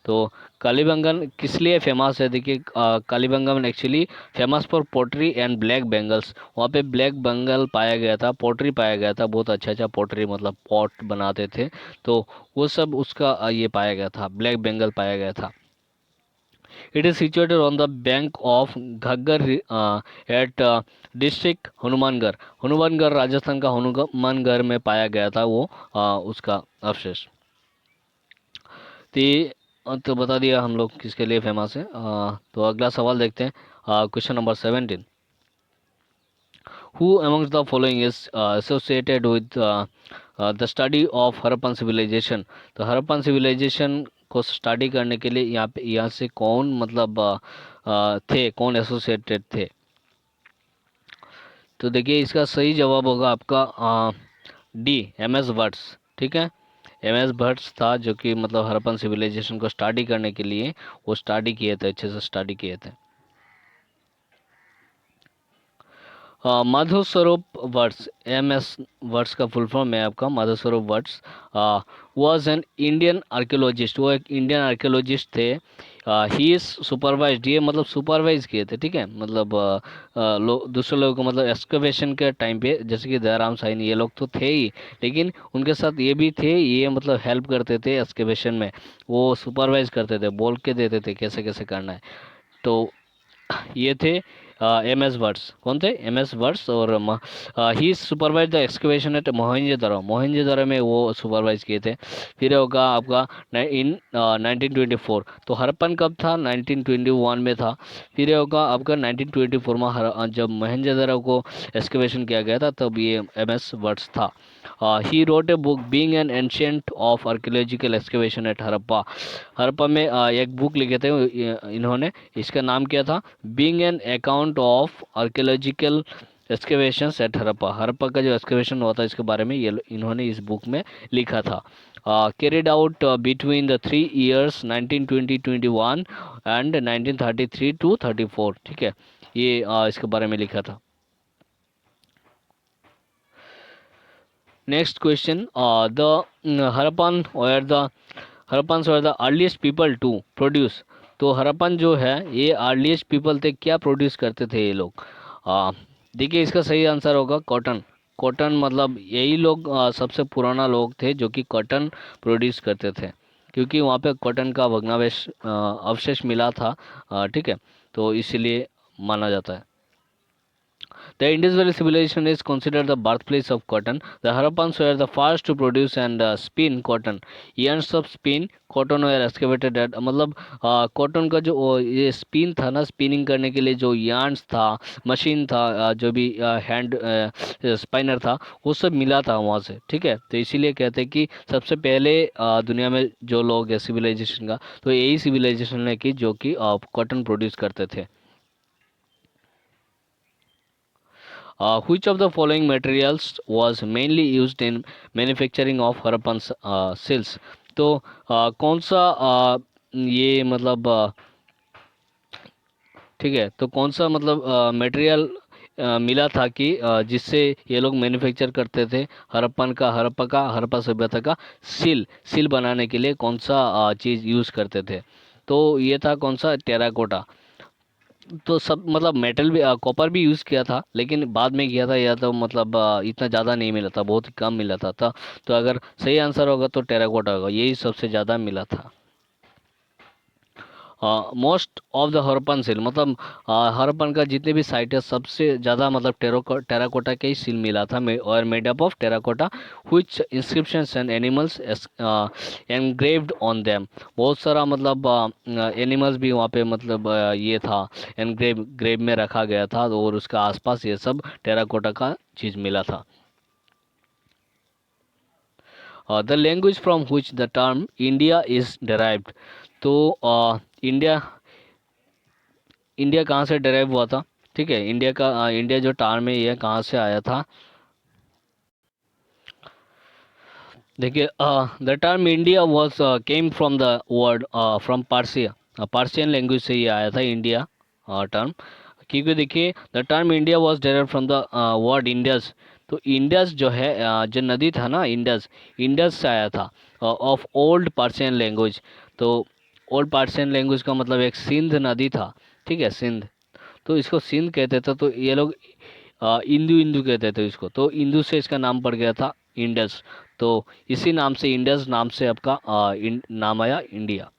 Speaker 1: तो कलिबंगन किस लिए फेमस है, देखिए Kalibangan actually famous for pottery and black bangles. वहाँ पे ब्लैक बंगल पाया गया था, पोट्री पाया गया था, बहुत अच्छा अच्छा पोट्री, मतलब पॉट बनाते थे, तो वो सब उसका ये पाया गया था, ब्लैक बंगल पाया गया था। It is situated on the bank of Ghaggar at district Hanumangarh. Hanumangarh Rajasthan का हनुमानगढ़ में पाया गया था वो उसका अवशेष। तो बता दिया हम लोग किसके लिए फेमस है। तो अगला सवाल देखते हैं, question number 17। Who amongst the following is associated with the study of Harappan civilization? तो हड़प्पन सिविलाइजेशन को स्टडी करने के लिए यहाँ से कौन मतलब थे, कौन एसोसिएटेड थे। तो देखिए इसका सही जवाब होगा आपका डी, एम एस भट्ट्स, ठीक है। एम एस भट्ट्स था जो कि मतलब हड़प्पन सिविलाइजेशन को स्टडी करने के लिए वो स्टडी किए थे, अच्छे से स्टडी किए थे। माधवस्वरूप वर्ड्स, एम एस वर्ड्स का फुल फॉर्म है आपका Madhavswarup Vats, was an Indian archaeologist, वो एक इंडियन आर्कियोलॉजिस्ट थे। ही इज सुपरवाइज्ड, ये मतलब सुपरवाइज किए थे, ठीक है, मतलब दूसरे लोगों को मतलब एक्सकवेशन के टाइम पे, जैसे कि दयाराम साहनी, ये लोग तो थे ही, लेकिन उनके साथ ये भी थे, ये मतलब हेल्प करते थे एक्सकवेशन में, वो सुपरवाइज करते थे, बोल के देते थे कैसे कैसे करना है। तो ये थे एम एस वर्ड्स, कौन थे, एम एस वर्ड्स। और he supervise the excavation at Mohenjodaro, Mohenjodaro में वो सुपरवाइज किए थे। फिर होगा आपका इन 1924, तो हड़प्पन कब था, 1921 में था। फिर होगा आपका 1924 में जब मोहनजोदड़ो को एक्सकवेशन किया गया था तब ये एम एस वर्ड्स था। He wrote a book being an ancient of archaeological excavation at Harappa. Harappa में एक बुक लिखे थे इन्होंने, इसका नाम क्या था, being an account of archaeological excavations at Harappa, Harappa का जो एक्सकेवेशन हुआ था इसके बारे में ये इन्होंने इस बुक में लिखा था। Carried out between the 3 years 1920-21 and 1933-34, ठीक है, ये इसके बारे में लिखा था। नेक्स्ट क्वेश्चन, द हड़प्पन और the Harappans were the earliest people to produce. तो हड़प्पन जो है ये अर्लीस्ट पीपल थे, क्या प्रोड्यूस करते थे ये लोग? देखिए इसका सही आंसर होगा कॉटन। कॉटन मतलब यही लोग सबसे पुराना लोग थे जो कि कॉटन प्रोड्यूस करते थे, क्योंकि वहाँ पे कॉटन का भग्नावशेष अवशेष मिला था, ठीक है, तो इसीलिए माना जाता है। The Indus Valley civilization is considered the birthplace of cotton. The Harappans were the first to produce and spin cotton. Yarns of spin cotton were excavated at, मतलब कॉटन का जो ये स्पिन था ना, स्पिनिंग करने के लिए जो यार्न्स था, मशीन था, जो भी हैंड स्पाइनर था, वो सब मिला था वहाँ से, ठीक है, तो इसीलिए कहते हैं कि सबसे पहले दुनिया में जो लोग है सिविलाइजेशन का, तो यही सिविलाइजेशन है कि जो कि कॉटन प्रोड्यूस करते थे। Which of the following materials was mainly used in manufacturing of Harappan silks? तो कौन सा ये मतलब ठीक है, तो कौन सा मतलब मटेरियल मिला था कि जिससे ये लोग मैन्युफैक्चर करते थे हड़प्पा सभ्यता का सिल बनाने के लिए कौन सा चीज़ यूज़ करते थे? तो ये था कौन सा, टेराकोटा। तो सब मतलब मेटल भी कॉपर भी यूज़ किया था, लेकिन बाद में किया था, या तो मतलब इतना ज़्यादा नहीं मिला था, बहुत ही कम मिला था, तो अगर सही आंसर होगा तो टेराकोटा होगा, यही सबसे ज़्यादा मिला था। Most of the Harappan seal मतलब हड़प्पन का जितने भी साइट है सबसे ज़्यादा मतलब टेराकोटा का ही सील मिला था, और made up of terracotta, which inscriptions and animals engraved on them. बहुत सारा मतलब एनिमल्स भी वहाँ पे मतलब ये था, ग्रेव में रखा गया था, और उसका आसपास ये सब टेराकोटा का चीज़ मिला था। The language from which the term India is derived। तो इंडिया इंडिया कहाँ से डेराइव हुआ था? ठीक है, इंडिया का इंडिया जो टर्म है ये कहाँ से आया था? देखिए the term India was came from the word from Persia, Persian language से ये आया था इंडिया टर्म, क्योंकि देखिए the term India was derive from the word Indus. तो इंडस जो है जो नदी था ना, इंडस, इंडस से आया था, ऑफ ओल्ड पार्सियन लैंग्वेज। तो ओल्ड पार्सियन लैंग्वेज का मतलब एक सिंध नदी था, ठीक है, सिंध, तो इसको सिंध कहते थे, तो ये लोग इंदु इंदु कहते थे इसको, तो इंदु से इसका नाम पड़ गया था इंडस। तो इसी नाम से, इंडस नाम से आपका नाम आया India.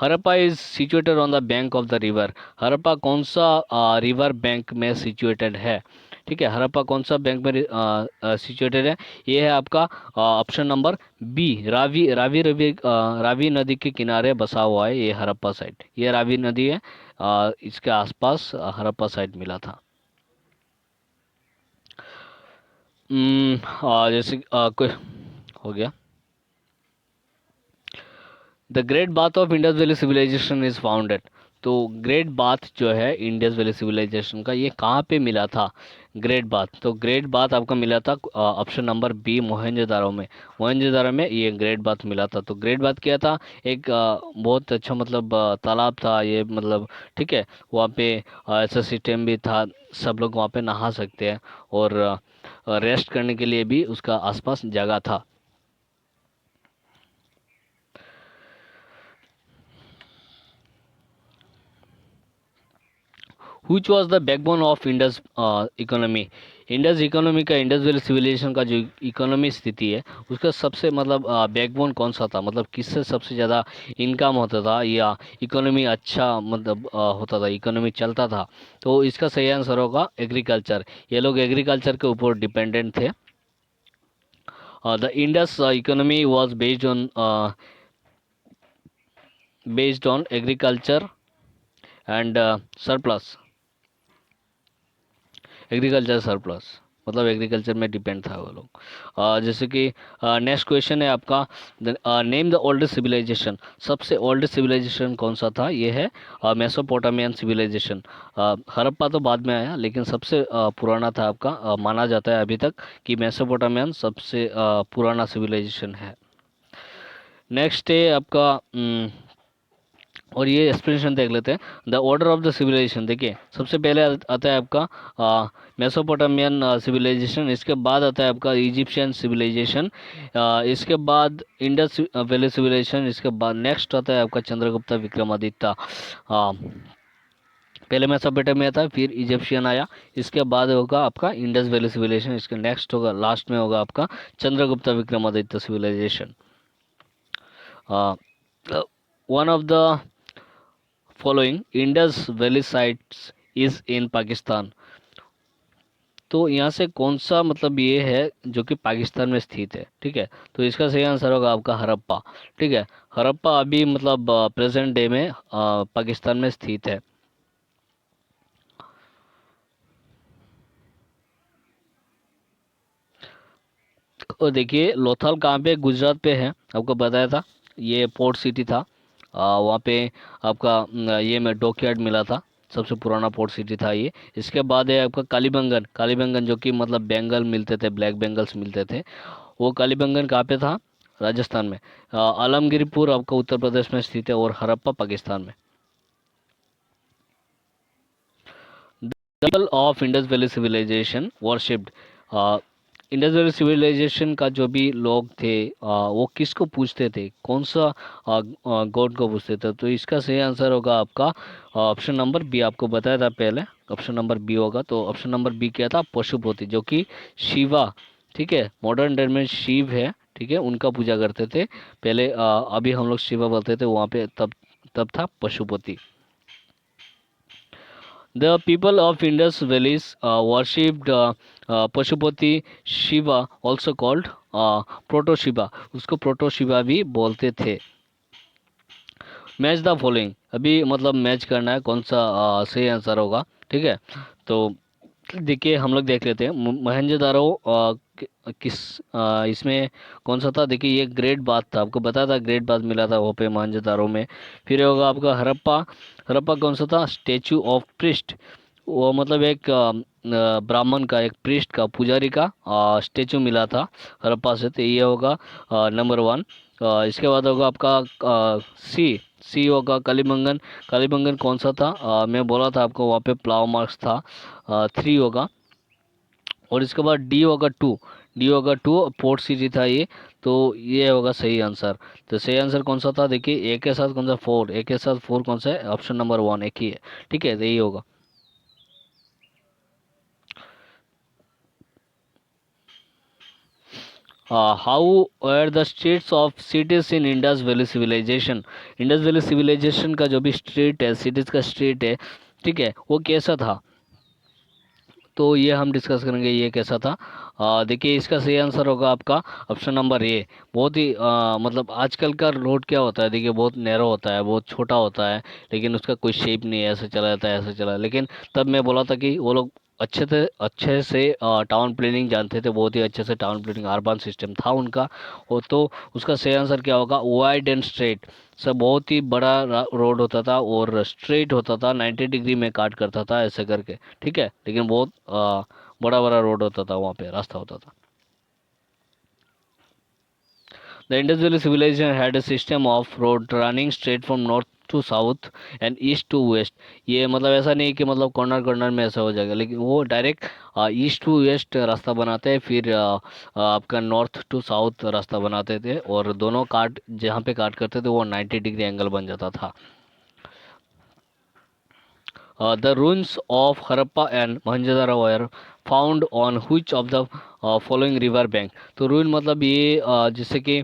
Speaker 1: Harappa is situated on the bank of the river. Harappa कौन सा रिवर बैंक में सिचुएटेड है? ठीक है, हड़प्पा कौन सा बैंक में सिचुएटेड है? ये है आपका ऑप्शन नंबर बी, रावी नदी के किनारे बसा हुआ है ये हड़प्पा साइट, ये रावी नदी है, इसके आसपास हड़प्पा साइट मिला था। जैसे कोई हो गया, the great bath of Indus valley civilization is founded. तो ग्रेट बाथ जो है इंडस वैली सिविलाइजेशन का, ये कहाँ पे मिला था? ग्रेट बाथ, तो ग्रेट बाथ आपका मिला था ऑप्शन नंबर बी, मोहनजोदारो में। मोहनजोदारो में ये ग्रेट बाथ मिला था। तो ग्रेट बाथ क्या था? एक बहुत अच्छा मतलब तालाब था ये, मतलब ठीक है, वहाँ पे ऐसा सिस्टम भी था, सब लोग वहाँ पे नहा सकते हैं, और रेस्ट करने के लिए भी उसका आसपास जगह था। Which was the backbone of Indus economy? Indus economy का, इंडस वैली सिविलाइजेशन का जो इकोनॉमी स्थिति है उसका सबसे मतलब बैकबोन कौन सा था, मतलब किससे सबसे ज़्यादा इनकम होता था, या इकोनॉमी अच्छा मतलब होता था, इकोनॉमी चलता था? तो इसका सही आंसर होगा एग्रीकल्चर। ये लोग एग्रीकल्चर के ऊपर डिपेंडेंट थे। The Indus economy was based on agriculture and surplus, agriculture surplus. मतलब एग्रीकल्चर में डिपेंड था वो लोग। जैसे कि नेक्स्ट क्वेश्चन है आपका, नेम द ओल्डेस्ट सिविलाइजेशन। सबसे ओल्डेस्ट सिविलाइजेशन कौन सा था? ये है मेसोपोटामियन सिविलाइजेशन। हड़प्पा तो बाद में आया, लेकिन सबसे पुराना था आपका, माना जाता है अभी तक कि मेसोपोटामियन सबसे पुराना सिविलाइजेशन है। नेक्स्ट है आपका और ये एक्सप्लेनेशन देख लेते हैं। The order of the civilization, देखिए सबसे पहले आता है आपका मेसोपोटामियन सिविलाइजेशन, इसके बाद आता है आपका इजिप्शियन सिविलाइजेशन, इसके बाद इंडस वैली सिविलाइजेशन, इसके बाद नेक्स्ट आता है आपका चंद्रगुप्ता विक्रमादित्य। पहले मेसोपोटामिया था, फिर इजिप्शियन आया, इसके बाद होगा आपका इंडस वैली सिविलाइजेशन, इसके नेक्स्ट होगा, लास्ट में होगा आपका Chandragupta Vikramaditya civilization. One of the following Indus valley sites is in Pakistan. तो यहाँ से कौन सा मतलब ये है जो कि पाकिस्तान में स्थित है, ठीक है? तो इसका सही आंसर होगा आपका हड़प्पा, ठीक है? हड़प्पा अभी मतलब प्रेजेंट डे में पाकिस्तान में स्थित है। और देखिए लोथल कहाँ पे? गुजरात पे है, आपको बताया था, ये पोर्ट सिटी था। वहाँ पे आपका ये में डॉकयार्ड मिला था, सबसे पुराना पोर्ट सिटी था ये। इसके बाद है आपका कालीबंगन। कालीबंगन जो कि मतलब बेंगल मिलते थे, ब्लैक बेंगल्स मिलते थे, वो कालीबंगन कहाँ पे था? राजस्थान में। आलमगीरपुर आपका उत्तर प्रदेश में स्थित है, और हड़प्पा पाकिस्तान में। People of Indus valley civilization worshipped. Indus valley civilisation का जो भी लोग थे वो किसको पूछते थे? कौन सा गॉड को पूछते थे? तो इसका सही आंसर होगा आपका ऑप्शन नंबर बी। आपको बताया था पहले, ऑप्शन नंबर बी होगा। तो ऑप्शन नंबर बी क्या था? पशुपति, जो कि शिवा, ठीक है, मॉडर्न डे में शिव है, ठीक है, उनका पूजा करते थे पहले। अभी हम लोग शिवा बोलते थे, वहाँ पे तब तब था Pashupati. The people of Indus Valleys worshipped Pashupati Shiva, also called proto Shiva, उसको प्रोटो शिवा भी बोलते थे। मैच द फॉलोइंग, अभी मतलब मैच करना है कौन सा सही आंसर होगा, ठीक है? तो देखिए हम लोग देख लेते हैं मोहनजोदारो किस इसमें कौन सा था? देखिए ये ग्रेट बात था, आपको बताया था ग्रेट बात मिला था वहाँ पे मोहनजोदारो में। फिर होगा आपका हड़प्पा। हड़प्पा कौन सा था? स्टेचू ऑफ प्रिस्ट, वो मतलब एक ब्राह्मण का, एक प्रिस्ट का, पुजारी का स्टेचू मिला था हड़प्पा से। तो ये होगा नंबर वन। इसके बाद होगा आपका सी सी होगा कलीबंगन। कलीबंगन कौन सा था? मैं बोला था आपको, वहाँ पे प्लाव मार्क्स था, थ्री होगा। और इसके बाद डी होगा टू। डी होगा टू, पोर्ट सिटी था ये। तो ये होगा सही आंसर। तो सही आंसर कौन सा था? देखिए एक के साथ कौन सा? फोर। एक के साथ फोर कौन सा है? ऑप्शन नंबर वन एक ही है, ठीक है? तो यही होगा। How are the streets of cities in Indus valley civilization. Indus valley civilisation का जो भी स्ट्रीट है, सिटीज का स्ट्रीट है, ठीक है, वो कैसा था? तो ये हम डिस्कस करेंगे ये कैसा था। देखिए इसका सही आंसर होगा आपका ऑप्शन नंबर ए। बहुत ही मतलब आजकल का रोड क्या होता है, देखिए बहुत नैरो होता है, बहुत छोटा होता है, लेकिन उसका कोई शेप नहीं है, ऐसे चला जाता है, ऐसे चला। लेकिन तब मैं बोला था कि वो लोग अच्छे से टाउन प्लानिंग जानते थे, बहुत ही अच्छे से टाउन प्लानिंग, अर्बन सिस्टम था उनका। वो तो उसका सही आंसर क्या होगा? Wide and straight. सब बहुत ही बड़ा रोड होता था और स्ट्रेट होता था, 90 डिग्री में काट करता था ऐसे करके, ठीक है? लेकिन बहुत बड़ा बड़ा रोड होता था, वहाँ पे रास्ता होता था। The Indus valley civilisation had a system of road running straight from north to south and east to west। ये मतलब ऐसा नहीं कि मतलब कॉर्नर कॉर्नर में ऐसा हो जाएगा, लेकिन वो डायरेक्ट ईस्ट टू वेस्ट रास्ता बनाते हैं, फिर आपका नॉर्थ टू साउथ रास्ता बनाते थे, और दोनों काट जहाँ पे काट करते थे वो 90 डिग्री एंगल बन जाता था। The ruins of Harappa and Mohenjo-daro were found on which of the following river bank। तो ruin मतलब ये जैसे कि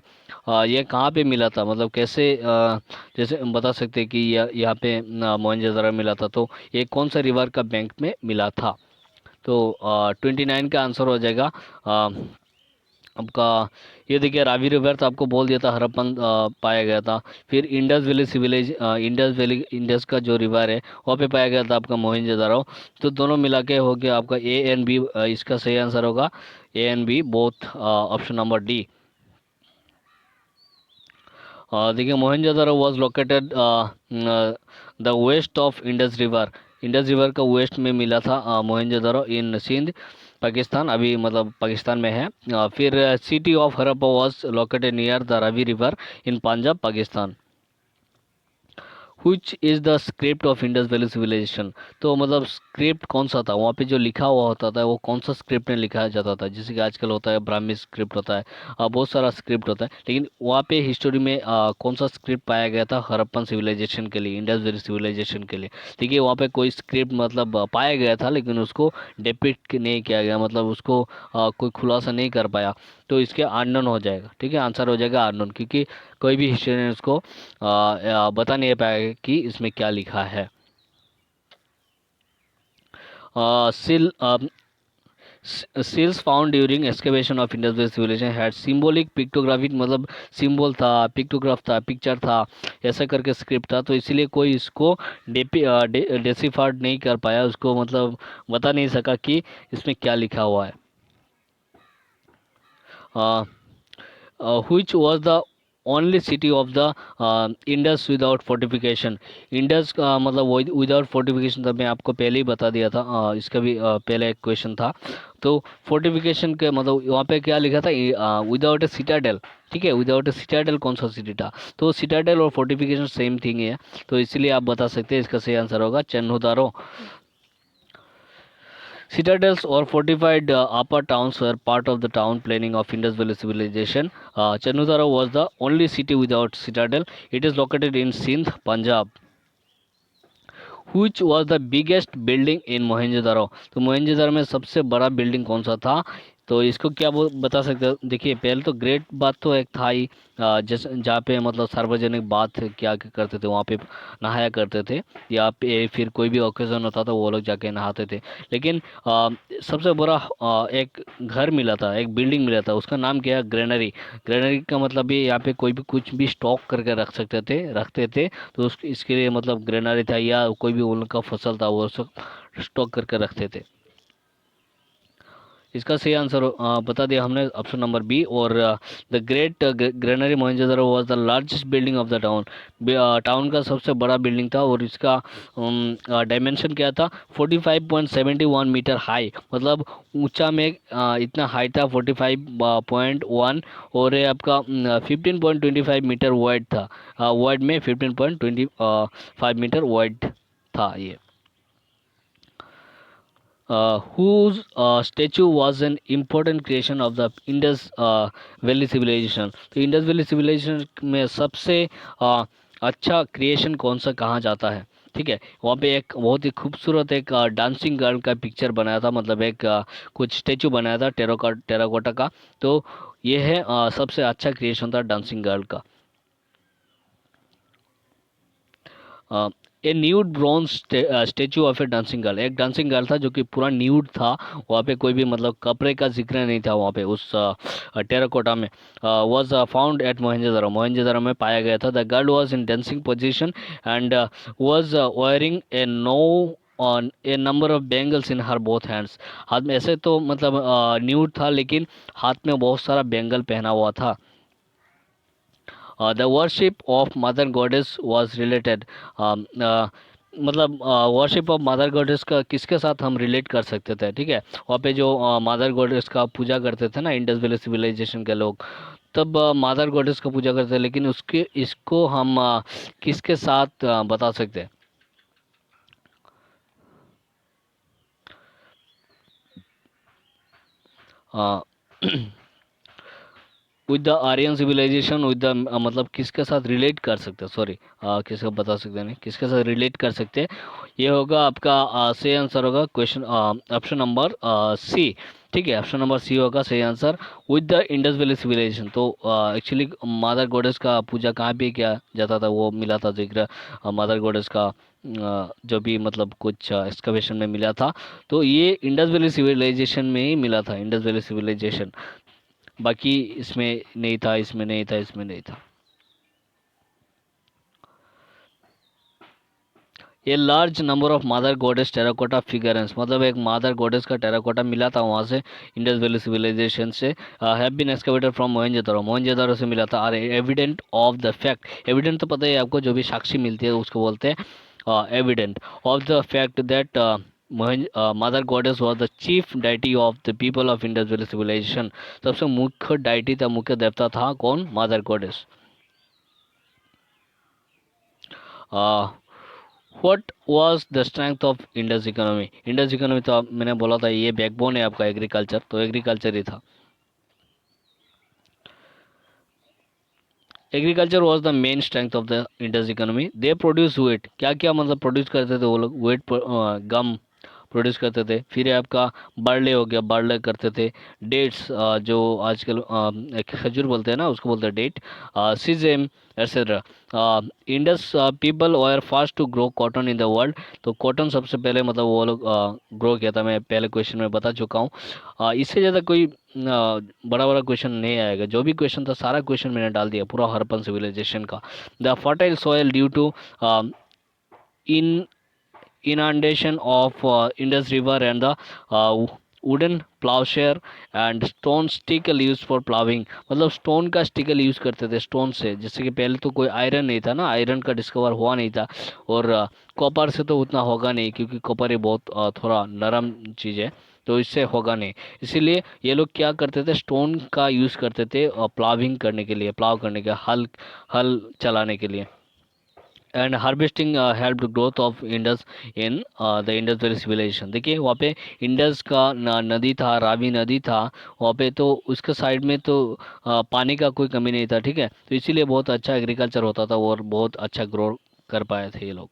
Speaker 1: ये कहाँ पे मिला था, मतलब कैसे जैसे हम बता सकते हैं कि यहाँ पे मोहनजोदड़ो मिला था, तो ये कौन सा रिवर का बैंक में मिला था? तो 29 का आंसर हो जाएगा आपका ये देखिए रावी रिवर तो आपको बोल दिया था हड़प्पन पाया गया था। फिर इंडस का जो रिवर है वहाँ पे पाया गया था आपका मोहनजोदड़ो। तो दोनों मिला के हो गया आपका ए एंड बी, इसका सही आंसर होगा A and B both, option number D. देखिए Mohenjodaro was located the west of Indus river. Indus river का वेस्ट में मिला था मोहनजोदड़ो इन सिंध पाकिस्तान, अभी मतलब पाकिस्तान में है। फिर city of Harappa was located near the Ravi river in Punjab Pakistan. Which is the script of Indus valley civilisation. तो मतलब स्क्रिप्ट कौन सा था वहाँ पे, जो लिखा हुआ होता था वो कौन सा स्क्रिप्ट में लिखा जाता था, जैसे कि आजकल होता है ब्राह्मी स्क्रिप्ट होता है, बहुत सारा स्क्रिप्ट होता है, लेकिन वहाँ पे हिस्टोरी में कौन सा स्क्रिप्ट पाया गया था हड़प्पन सिविलाइजेशन के लिए, इंडस वैली सिविलाइजेशन के लिए। देखिए वहाँ पे कोई स्क्रिप्ट मतलब पाया गया था लेकिन उसको डिपिक्ट नहीं किया गया, मतलब उसको कोई खुलासा नहीं कर पाया, तो इसके अननोन हो जाएगा। ठीक है, आंसर हो जाएगा अननोन, क्योंकि कोई भी हिस्टोरियन उसको बता नहीं पाएगा कि इसमें क्या लिखा है। Seal seals found during excavation of Indus valley civilisation had symbolic pictography, मतलब सिंबल था, पिक्टोग्राफ था, पिक्चर था, ऐसा करके स्क्रिप्ट था, तो इसीलिए कोई इसको डेसिफाइड नहीं कर पाया, उसको मतलब बता नहीं सका कि इसमें क्या लिखा हुआ है। which was the only city of the Indus without fortification. Indus का मतलब विदाउट फोर्टिफिकेशन था, मैं आपको पहले ही बता दिया था, इसका भी पहले एक क्वेश्चन था। तो फोर्टिफिकेशन के मतलब वहाँ पे क्या लिखा था, विदाउट ए सिटाडेल। ठीक है, विदाउट ए सिटाडेल कौन सा सिटी था, तो सिटाडेल और फोर्टिफिकेशन सेम थिंग है, तो इसीलिए आप बता सकते हैं इसका सही आंसर होगा चन्हुदारो। Citadels or fortified upper towns were part of the town planning of Indus Valley civilization. Chanudara was the only city without citadel. It is located in Sindh, Punjab. Which was the biggest building in Mohenjodaro. तो मोहनजोदारो में सबसे बड़ा building कौन सा था, तो इसको क्या बता सकते हो। देखिए पहले तो ग्रेट बात तो एक था ही, जैसे जहाँ पे मतलब सार्वजनिक बात क्या क्या करते थे वहाँ पे नहाया करते थे, या फिर कोई भी ओकेजन होता था वो लोग जाके नहाते थे। लेकिन सबसे बड़ा एक घर मिला था, एक बिल्डिंग मिला था, उसका नाम क्या है, ग्रेनरी। ग्रेनरी का मतलब ये यहाँ पे कोई भी कुछ भी स्टॉक करके रखते थे, तो इसके लिए मतलब ग्रेनरी था, या कोई भी उनका फसल था वो सब स्टॉक करके रखते थे। इसका सही आंसर बता दिया हमने, ऑप्शन नंबर बी। और the great granary Mohenjodaro was the largest building of the town. Town का सबसे बड़ा बिल्डिंग था, और इसका डायमेंशन क्या था, 45.71 मीटर हाई, मतलब ऊंचा में इतना हाई था 45.1, और ये आपका 15.25 मीटर वाइड था, वाइड में 15.25 मीटर वाइड था ये। whose statue was an important creation of the Indus Valley civilization। तो इंडस वैली सिविलाइजेशन में सबसे अच्छा क्रिएशन कौन सा कहा जाता है। ठीक है, वहाँ पे एक बहुत ही खूबसूरत एक डांसिंग गर्ल का पिक्चर बनाया था, मतलब एक कुछ स्टेचू बनाया था टेराकोटा का, तो ये है सबसे अच्छा क्रिएशन था डांसिंग गर्ल का। A nude bronze statue of a dancing girl. एक डांसिंग गर्ल था जो कि पूरा न्यूड था, वहाँ पे कोई भी मतलब कपड़े का जिक्र नहीं था वहाँ पे उस टेराकोटा में। Was found eight Mohenjodaro. Mohenjodaro में पाया गया था। The girl was in dancing position and was wearing A know on A number of bangles in her both hands. हाथ में ऐसे तो मतलब न्यूड था, लेकिन हाथ में बहुत सारा बैंगल पहना हुआ था। The worship of mother goddess was related, मतलब वर्शिप ऑफ मदर गॉडेस का किसके साथ हम रिलेट कर सकते थे। ठीक है, वहाँ पे जो मदर गॉडेस का पूजा करते थे ना इंडस वैली सिविलाइजेशन के लोग, तब मदर गॉडेस का पूजा करते थे, लेकिन उसके इसको हम किसके साथ बता सकते हैं। With the Aryan civilization, with the मतलब किसके साथ रिलेट कर सकते हैं, सॉरी किसको बता सकते हैं, नहीं किसके साथ रिलेट कर सकते हैं। ये होगा आपका सही आंसर होगा क्वेश्चन ऑप्शन नंबर सी। ठीक है, ऑप्शन नंबर सी होगा सही answer, with the Indus valley civilisation. तो एक्चुअली मदर गॉडेस का पूजा कहाँ पे किया जाता था वो मिला था जिक्र मदर गॉडेस का, जो भी मतलब कुछ एक्सकवेशन में मिला था, तो ये इंडस वैली सिविलाइजेशन में ही मिला था, इंडस वैली सिविलाइजेशन। बाकी इसमें नहीं था, इसमें नहीं था, इसमें नहीं था। A large number of mother goddess terracotta figurines, मतलब एक मदर गॉडेस का टेराकोटा मिला था वहाँ से, इंडस वैली सिविलाइजेशन से। Have been excavated from Mohenjodaro, Mohenjodaro से मिला था। Are evident of the fact, evident तो पता है आपको, जो भी साक्षी मिलती है उसको बोलते हैं evident of the fact that mother goddess was the chief deity of the people of Indus valley civilization, सबसे मुख्य डाइटी था, मुख्य देवता था कौन? Mother goddess. What was the strength of Indus economy, Indus economy तो मैंने बोला था ये बैकबोन है आपका एग्रीकल्चर, तो एग्रीकल्चर ही था। Agriculture was the main strength of the Indus economy. They produce wheat, क्या क्या मतलब प्रोड्यूस करते थे वो लोग? वेट, गम प्रोड्यूस करते थे। फिर है आपका बार्ले हो गया, बार्ले करते थे। डेट्स, जो आजकल एक खजूर बोलते हैं ना, उसको बोलते हैं date. Sesame etcetera. Indus people were first to grow cotton in the world, तो कॉटन सबसे पहले मतलब वो लोग ग्रो किया था, मैं पहले क्वेश्चन में बता चुका हूँ। इससे ज़्यादा कोई बड़ा बड़ा क्वेश्चन नहीं आएगा, जो भी क्वेश्चन था सारा क्वेश्चन मैंने डाल दिया पूरा हरप्पन सिविलाइजेशन का। The fertile soil due to in inundation of Indus River and the wooden plowshare and stone stickle used for plowing, मतलब स्टोन का स्टिकल यूज़ करते थे स्टोन से, जैसे कि पहले तो कोई आयरन नहीं था ना, आयरन का डिस्कवर हुआ नहीं था। और कॉपर से तो उतना होगा नहीं, क्योंकि कॉपर ये बहुत थोड़ा नरम चीज़ है, तो इससे होगा नहीं। इसीलिए ये लोग क्या करते थे, स्टोन का यूज़ करते थे प्लाविंग करने के लिए, प्लाव करने के, हल हल चलाने के लिए। And harvesting help growth of Indus in the Indus valley civilization. देखिए वहाँ पे इंडस का नदी था, रावी नदी था वहाँ पे, तो उसके साइड में तो पानी का कोई कमी नहीं था, ठीक है, तो इसीलिए बहुत अच्छा एग्रीकल्चर होता था और बहुत अच्छा ग्रो कर पाए थे ये लोग।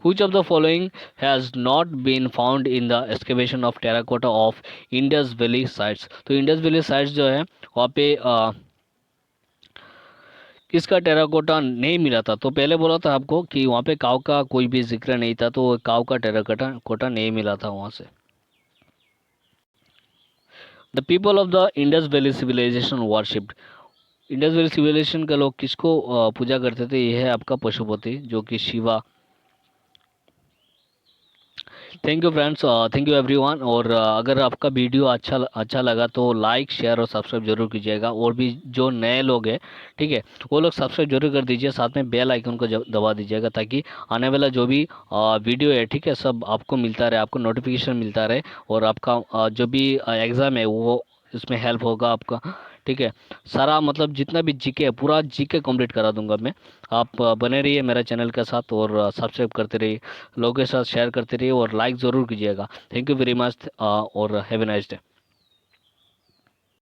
Speaker 1: Which of the following has not been found in the excavation of terracotta of Indus Valley sites? तो इंडस वैली साइट्स जो है वहाँ पे किसका टेराकोटा नहीं मिला था? तो पहले बोला था आपको कि वहाँ पे काव का कोई भी जिक्र नहीं था, तो काव का टेराकोटा कोटा नहीं मिला था वहाँ से। The people of the Indus valley civilization worshipped, Indus valley civilization के लोग किसको पूजा करते थे? यह है आपका पशुपति, जो कि Shiva. Thank you friends, thank you everyone. और अगर आपका वीडियो अच्छा लगा तो लाइक शेयर और सब्सक्राइब जरूर कीजिएगा, और भी जो नए लोग हैं, ठीक है, वो लोग सब्सक्राइब जरूर कर दीजिए, साथ में बेल आइकन को दबा दीजिएगा, ताकि आने वाला जो भी वीडियो है, ठीक है, सब आपको मिलता रहे, आपको नोटिफिकेशन मिलता रहे, और आपका जो भी एग्ज़ाम है वो इसमें हेल्प होगा आपका, ठीक है। सारा मतलब जितना भी जीके है पूरा जीके कंप्लीट करा दूंगा मैं। आप बने रहिए मेरे चैनल के साथ, और सब्सक्राइब करते रहिए, लोगों के साथ शेयर करते रहिए, और लाइक ज़रूर कीजिएगा। थैंक यू वेरी मच, और हैव ए नाइस डे।